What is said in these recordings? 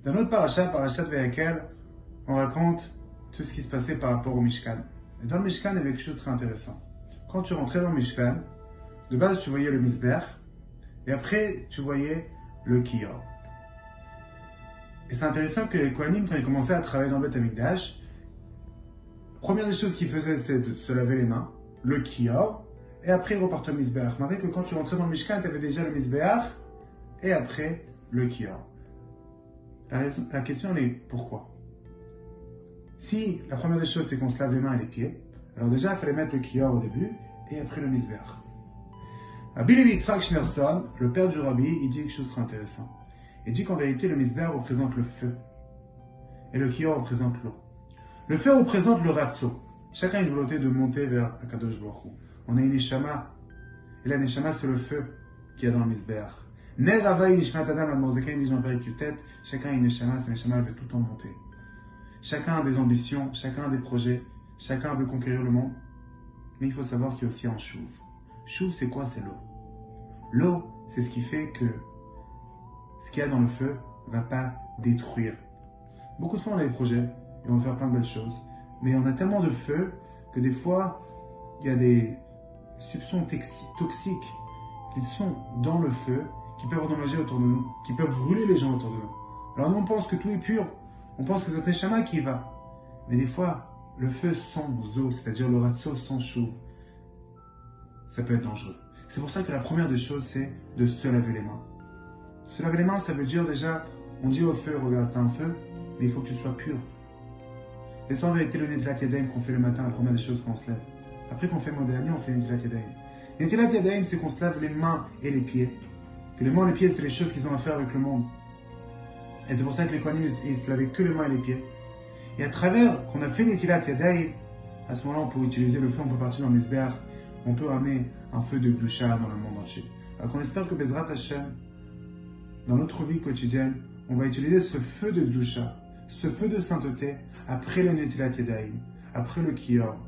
Dans notre parachat Vayakel, on raconte tout ce qui se passait par rapport au Mishkan. Et dans le Mishkan, il y avait quelque chose de très intéressant. Quand tu rentrais dans le Mishkan, de base, tu voyais le Mizbeach, et après, tu voyais le Kior. Et c'est intéressant que les Kohanim, quand ils commençaient à travailler dans le Beth Amikdash, la première des choses qu'ils faisaient, c'est de se laver les mains, le Kior, et après, ils repartaient au Mizbeach. Malgré que quand tu rentrais dans le Mishkan, tu avais déjà le Mizbeach, et après, le Kior. La question est pourquoi? Si la première des choses c'est qu'on se lave les mains et les pieds, alors déjà il fallait mettre le kior au début et après le mizbeach. Rabbi Levi Yitzhak Schneerson, le père du rabbi, il dit quelque chose de très intéressant. Il dit qu'en vérité le mizbeach représente le feu et le kior représente l'eau. Le feu représente le ratso. Chacun a une volonté de monter vers Akadosh Baruch Hu. On a une neshama et la neshama c'est le feu qu'il y a dans le mizbeach. Ner Havaï Nishmat Adam Admorzekain dit Jean-Pierre Cutet, chacun a une neshama, sa neshama veut tout en monter. Chacun a des ambitions, chacun a des projets, chacun veut conquérir le monde. Mais il faut savoir qu'il y a aussi un chouv. Chouv, c'est quoi? C'est l'eau. L'eau, c'est ce qui fait que ce qu'il y a dans le feu ne va pas détruire. Beaucoup de fois, on a des projets et on va faire plein de belles choses. Mais on a tellement de feu que des fois, il y a des substances toxiques qui sont dans le feu, qui peuvent endommager autour de nous, qui peuvent brûler les gens autour de nous. Alors nous, on pense que tout est pur. On pense que c'est notre neshama qui y va. Mais des fois, le feu sans eau, c'est-à-dire le ratso sans chou, ça peut être dangereux. C'est pour ça que la première des choses, c'est de se laver les mains. Se laver les mains, ça veut dire déjà, on dit au feu, regarde, t'as un feu, mais il faut que tu sois pur. Et ça, en vérité, le Netilat Yadayim qu'on fait le matin, la première des choses qu'on se lève. Après qu'on fait Modéani, on fait Netilat Yadayim. Netilat Yadayim, c'est qu'on se lave les mains et les pieds. Que les mains et les pieds, c'est les choses qu'ils ont à faire avec le monde. Et c'est pour ça que les Kohanim, ils se lavaient que les mains et les pieds. Et à travers qu'on a fait Netilat Yadayim, à ce moment-là, on peut utiliser le feu, on peut partir dans le Mizbeach, on peut ramener un feu de Gdusha dans le monde entier. Alors qu'on espère que Bezrat Hashem, dans notre vie quotidienne, on va utiliser ce feu de Gdusha, ce feu de sainteté, après le Netilat Yadayim, après le Kior,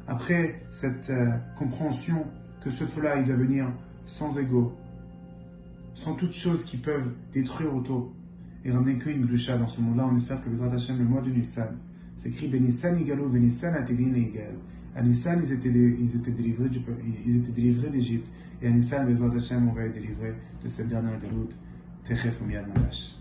après cette compréhension que ce feu-là, il doit venir sans ego, sans toutes choses qui peuvent détruire autour et ramener qu'une Gdusha dans ce monde-là. On espère que Bezrat Hashem, le mois de Nissan, c'est écrit Benissan Igalo, Benissan Atedin Egal. À Nissan, ils étaient délivrés d'Égypte. Et à Nissan, Bezrat Hashem, on va être délivrés de cette dernière galoute. Techef Umiad Mamash.